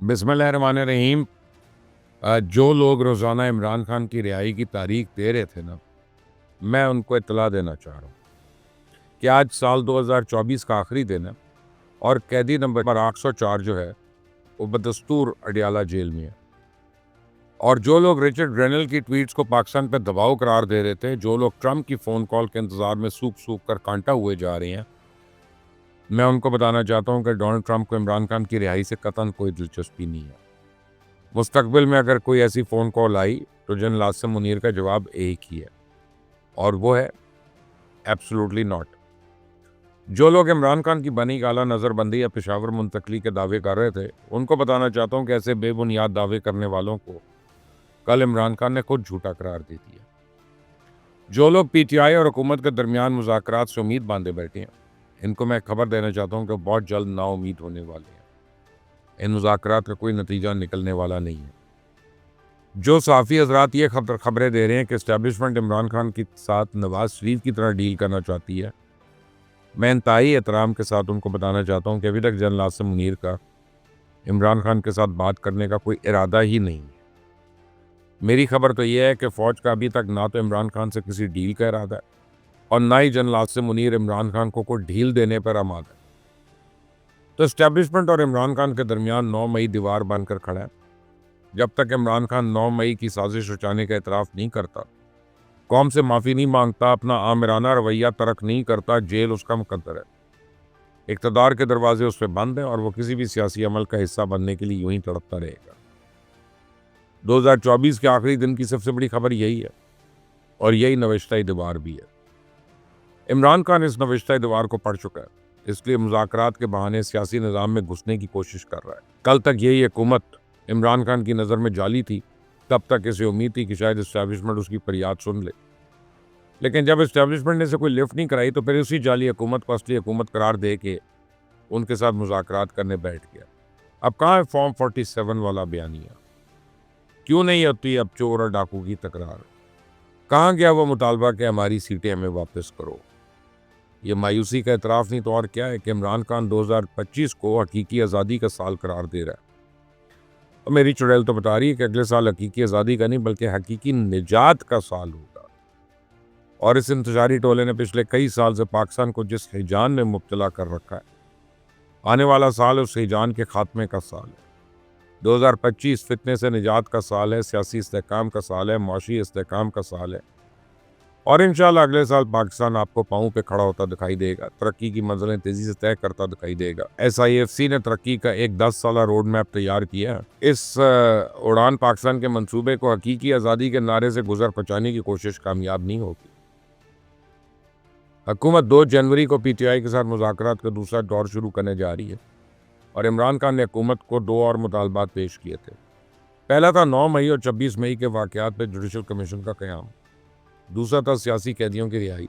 बिस्मिल्लाहिर्रहमानिर्रहीम। जो लोग रोज़ाना इमरान खान की रिहाई की तारीख दे रहे थे ना, मैं उनको इत्तला देना चाह रहा हूँ कि आज साल 2024 का आखिरी दिन है और कैदी नंबर 804 जो है वो बदस्तूर अडियाला जेल में है। और जो लोग रिचर्ड ग्रेनल की ट्वीट्स को पाकिस्तान पर दबाव करार दे रहे थे, जो लोग ट्रंप की फ़ोन कॉल के इंतज़ार में सूख सूख कर कांटा हुए जा रहे हैं, मैं उनको बताना चाहता हूँ कि डोनाल्ड ट्रंप को इमरान खान की रिहाई से कतई कोई दिलचस्पी नहीं है। मुस्तकबिल में अगर कोई ऐसी फ़ोन कॉल आई तो जनरल आसिम मुनीर का जवाब एक ही है और वो है एब्सोल्युटली नॉट। जो लोग इमरान खान की बनी काला नज़रबंदी या पेशावर मुंतकली के दावे कर रहे थे, उनको बताना चाहता हूँ कि ऐसे बेबुनियाद दावे करने वालों को कल इमरान खान ने खुद झूठा करार दे दिया। जो लोग PTI और हुकूमत के दरमियान मुज़ाकरात से उम्मीद बांधे बैठे हैं, इनको मैं खबर देना चाहता हूँ कि बहुत जल्द नाउम्मीद होने वाले हैं। इन मुज़ाकरात का कोई नतीजा निकलने वाला नहीं है। जो सहाफ़ी हज़रात ये खबरें दे रहे हैं कि इस्टेब्लिशमेंट इमरान खान के साथ नवाज़ शरीफ की तरह डील करना चाहती है, मैं इंतहाई एहतराम के साथ उनको बताना चाहता हूँ कि अभी तक जनरल आसिम मुनीर का इमरान खान के साथ बात करने का कोई इरादा ही नहीं है। मेरी खबर तो यह है कि फ़ौज का अभी तक ना तो इमरान खान से किसी डील का इरादा है और ना ही जनरल आसिम मुनीर इमरान खान को कोई ढील देने पर आमादा है। तो इस्टेब्लिशमेंट और इमरान खान के दरमियान 9 मई दीवार बनकर खड़ा है। जब तक इमरान खान 9 मई की साजिश रचाने का एतराफ़ नहीं करता, कौम से माफ़ी नहीं मांगता, अपना आमिराना रवैया तर्क नहीं करता, जेल उसका मुकद्दर है। इक़्तिदार के दरवाजे उस पर बंद हैं और वो किसी भी सियासी अमल का हिस्सा बनने के लिए यूं ही तड़पता रहेगा। 2024 के आखिरी दिन की सबसे बड़ी खबर यही है और यही नविश्ता दीवार भी है। इमरान खान इस नविश्ता दीवार को पढ़ चुका है, इसलिए मुज़ाकरात के बहाने सियासी निज़ाम में घुसने की कोशिश कर रहा है। कल तक यही हुकूमत इमरान खान की नज़र में जाली थी, तब तक इसे उम्मीद थी कि शायद इस्टेब्लिशमेंट उसकी फरियाद सुन ले, लेकिन जब इस्टेब्लिशमेंट ने इसे कोई लिफ्ट नहीं कराई तो फिर उसी जाली हुकूमत को असली हुकूमत करार दे के उनके साथ मुज़ाकरात करने बैठ गया। अब कहाँ है फॉर्म 47 वाला बयानिया? क्यों नहीं होती अब चोर और डाकू की तकरार? कहाँ गया वो मुतालबा कि हमारी सीटें हमें वापस करो? ये मायूसी का एतराफ़ नहीं तो और क्या है कि इमरान खान 2025 को हकीकी आज़ादी का साल करार दे रहा है। और मेरी चुड़ैल तो बता रही है कि अगले साल हकीकी आज़ादी का नहीं बल्कि हकीकी निजात का साल होगा। और इस इंतजारी टोले ने पिछले कई साल से पाकिस्तान को जिस हिजान में मुब्तला कर रखा है, आने वाला साल उस हिजान के खात्मे का साल है। 2025 फितने से निजात का साल है, सियासी इस्तेहकाम का साल है, मुआशी इस्तेहकाम का साल है और इंशाल्लाह अगले साल पाकिस्तान आपको पाँव पे खड़ा होता दिखाई देगा, तरक्की की मंजिलें तेज़ी से तय करता दिखाई देगा। SIFC ने तरक्की का एक 10 साला रोड मैप तैयार किया है। इस उड़ान पाकिस्तान के मंसूबे को हकीकी आज़ादी के नारे से गुजर पहुँचाने की कोशिश कामयाब नहीं होगी। हुकूमत 2 जनवरी को PTI के साथ मुज़ाकरात का दूसरा दौर शुरू करने जा रही है और इमरान खान ने हुकूमत को 2 और मुतालबात पेश किए थे। पहला था 9 मई और 26 मई के वाक़यात पर जुडिशल कमीशन का क़याम। दूसरा था सियासी कैदियों की रिहाई।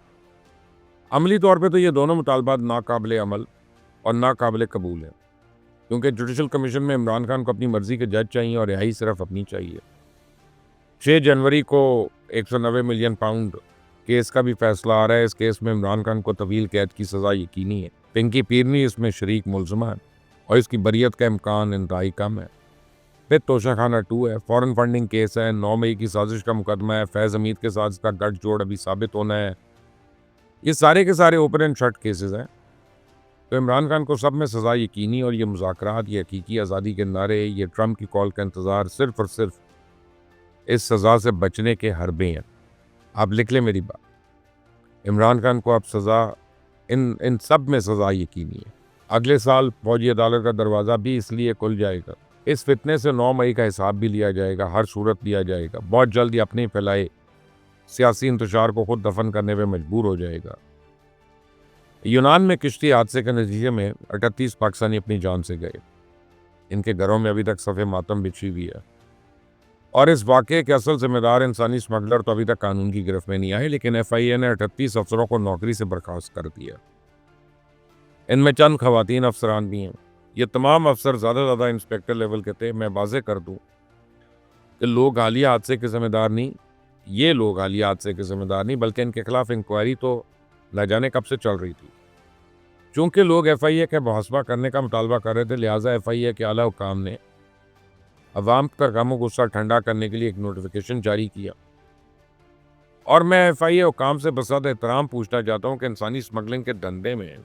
अमली तौर पे तो ये दोनों मुतालबात नाकाबिले अमल और नाकाबिले कबूल हैं, क्योंकि जुडिशल कमीशन में इमरान खान को अपनी मर्जी के जज चाहिए और रिहाई सिर्फ अपनी चाहिए। 6 जनवरी को 190 मिलियन पाउंड केस का भी फैसला आ रहा है। इस केस में इमरान खान को तवील कैद की सज़ा यकीनी है। पिंकी पीरनी इसमें शरीक मुलज़मा है और इसकी बरियत का इम्कान इंतहाई कम है। फिर तोशाखाना 2 है, फॉरेन फंडिंग केस है, 9 मई की साजिश का मुकदमा है, फैज़ हमीद के साथ इसका गठजोड़ अभी साबित होना है। ये सारे के सारे ओपन एंड शट केसेस हैं। तो इमरान खान को सब में सज़ा यकीनी और ये मुज़ाकरात, ये हकीकी आज़ादी के नारे, ये ट्रंप की कॉल का इंतज़ार सिर्फ और सिर्फ इस सज़ा से बचने के हरबे हैं। आप लिख लें मेरी बात, इमरान खान को अब सज़ा इन सब में सज़ा यकीनी है। अगले साल फौजी अदालत का दरवाज़ा भी इसलिए खुल जाएगा। इस फितने से 9 मई का हिसाब भी लिया जाएगा, हर सूरत लिया जाएगा। बहुत जल्द ही अपने फैलाए सियासी इंतशार को खुद दफन करने पर मजबूर हो जाएगा। यूनान में किश्ती हादसे के नतीजे में 38 पाकिस्तानी अपनी जान से गए। इनके घरों में अभी तक सफ़े मातम बिछी हुई है और इस वाक़े के असल जिम्मेदार इंसानी स्मगलर तो अभी तक कानून की गिरफ्त में नहीं आए, लेकिन FIA ने 38 अफसरों को नौकरी से बर्खास्त कर दिया। इनमें चंद खवातीन अफसरान भी हैं। ये तमाम अफसर ज़्यादा इंस्पेक्टर लेवल के थे। मैं वाज़ेह कर दूँ कि लोग हालिया हादसे के ज़िम्मेदार नहीं, ये लोग हालिया हादसे के ज़िम्मेदार नहीं, बल्कि इनके खिलाफ इंक्वायरी तो न जाने कब से चल रही थी। चूँकि लोग FIA का मुहासबा करने का मुतालबा कर रहे थे, लिहाजा FIA के आला हुकाम ने अवाम का गम और गुस्सा ठंडा करने के लिए एक नोटिफिकेशन जारी किया। और मैं FIA हुकाम से बसात एहतराम पूछना चाहता हूँ कि इंसानी स्मगलिंग के धंधे में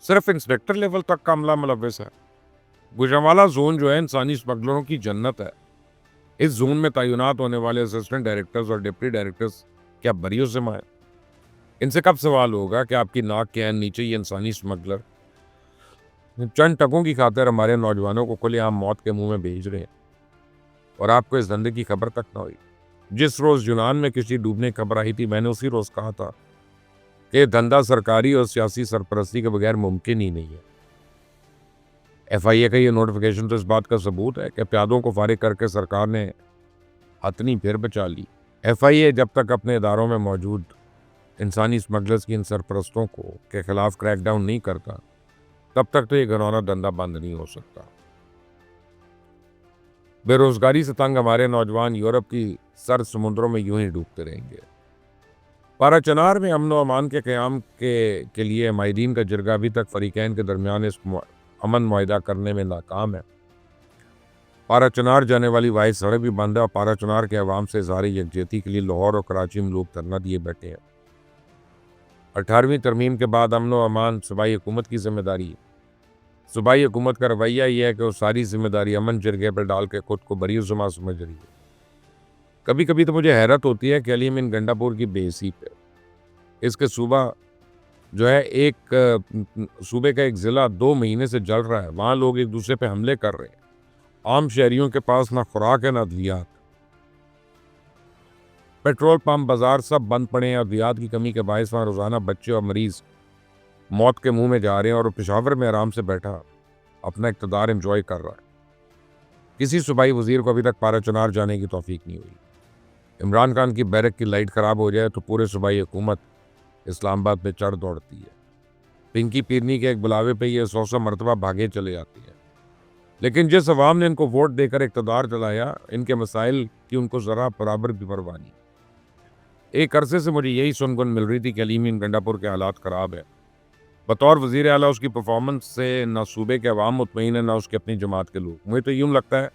सिर्फ इंस्पेक्टर लेवल तक का अमला मुलव्वस है। गुजरांवाला जोन जो है इंसानी स्मगलरों की जन्नत है। इस जोन में तैनात होने वाले असिस्टेंट डायरेक्टर्स और डिप्टी डायरेक्टर्स क्या बरियों से माए? इनसे कब सवाल होगा कि आपकी नाक के ऐन नीचे ये इंसानी स्मगलर चंद टकों की खातिर हमारे नौजवानों को खुलेआम मौत के मुंह में भेज रहे हैं और आपको इस धंधे की खबर तक ना हुई? जिस रोज यूनान में किसी डूबने की खबर आई थी, मैंने उसी रोज कहा था कि ये धंधा सरकारी और सियासी सरपरस्ती के बगैर मुमकिन ही नहीं है। FIA का ये नोटिफिकेशन तो इस बात का सबूत है कि प्यादों को फारिग करके सरकार ने हथनी फिर बचा ली। FIA जब तक अपने इदारों में मौजूद इंसानी स्मगलर्स की इन सरपरस्तों के खिलाफ क्रैकडाउन नहीं करता, तब तक तो ये घिनौना धंधा बंद नहीं हो सकता। बेरोजगारी से तंग हमारे नौजवान यूरोप की सर्द समुद्रों में यूं ही डूबते रहेंगे। पाराचनार में अमन और अमान के क़याम के लिए माहिदीन का जिरगा अभी तक फरीकैन के दरमियान इस अमन मुआहिदा करने में नाकाम है। पाराचनार जाने वाली वाहिद सड़क भी बंद है और पाराचनार के अवाम से इज़हार यकजहती के लिए लाहौर और कराची में लोग धरना दिए बैठे हैं। 18वीं तरमीम के बाद अमन और अमान सूबाई हुकूमत की जिम्मेदारी है। सूबाई हुकूमत का रवैया यह है कि वो सारी जिम्मेदारी अमन जिरगे पर डाल के खुद को बरीजुमा समझ रही है। कभी कभी तो मुझे हैरत होती है कि अली अमीन गंडापुर की बेइज्जती पे। इसके सूबा जो है सूबे का एक ज़िला 2 महीने से जल रहा है। वहाँ लोग एक दूसरे पे हमले कर रहे हैं। आम शहरियों के पास ना खुराक है ना अद्वियात। पेट्रोल पंप बाजार सब बंद पड़े हैं। अद्वियात की कमी के बायस वहाँ रोज़ाना बच्चे और मरीज मौत के मुंह में जा रहे हैं और पेशावर में आराम से बैठा अपना इक़्तिदार एंजॉय कर रहा है। किसी सूबाई वजीर को अभी तक पाराचनार जाने की तौफीक नहीं हुई। इमरान खान की बैरक की लाइट ख़राब हो जाए तो पूरे सूबाई हुकूमत इस्लामाबाद पे चढ़ दौड़ती है। पिंकी पीरनी के एक बुलावे पे ये 100 मरतबा भागे चले जाती है। लेकिन जिस अवाम ने इनको वोट देकर इक़्तिदार दिलाया, इनके मसाइल की उनको ज़रा बराबर भी परवाह नहीं। एक अरसे से मुझे यही सुनगुन मिल रही थी कि अली अमीन गंडापुर के हालात ख़राब है। बतौर वज़ीर आला उसकी परफॉर्मेंस से ना सूबे के अवाम मुतमईन है ना उसकी अपनी जमात के लोग। मुझे तो यूँ लगता है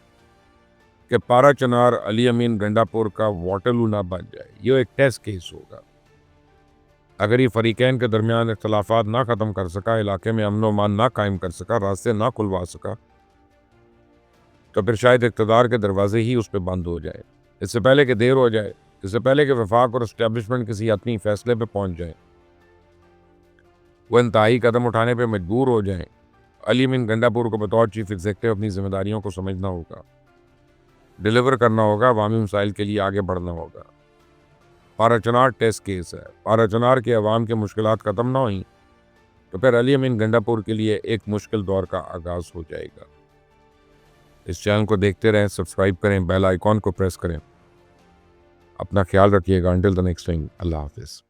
कि पाराचनार अली अमीन गंडापुर का वाटरलू ना बन जाए। ये एक टेस्ट केस होगा। अगर ये फरीकैन के दरमियान इख्तलाफात ना ख़त्म कर सका, इलाके में अमन व अमान ना कायम कर सका, रास्ते ना खुलवा सका, तो फिर शायद इक़्तिदार के दरवाजे ही उस पर बंद हो जाए। इससे पहले कि देर हो जाए, इससे पहले कि वफाक और इस्टेब्लिशमेंट किसी हतमी फैसले पर पहुँच जाए, वह इंतहाई कदम उठाने पर मजबूर हो जाएं, अली अमीन गंडापुर को बतौर चीफ एग्जीक्यूटिव अपनी जिम्मेदारियों को समझना होगा, डिलीवर करना होगा, अवामी मसाइल के लिए आगे बढ़ना होगा। पाराचनार टेस्ट केस है। पाराचनार के अवाम के मुश्किलात ख़त्म ना हुई तो फिर अली अमीन गंडापुर के लिए एक मुश्किल दौर का आगाज़ हो जाएगा। इस चैनल को देखते रहें, सब्सक्राइब करें, बेल आइकॉन को प्रेस करें। अपना ख्याल रखिएगा। अंटिल द नेक्स्ट टाइम, अल्लाह हाफिज़।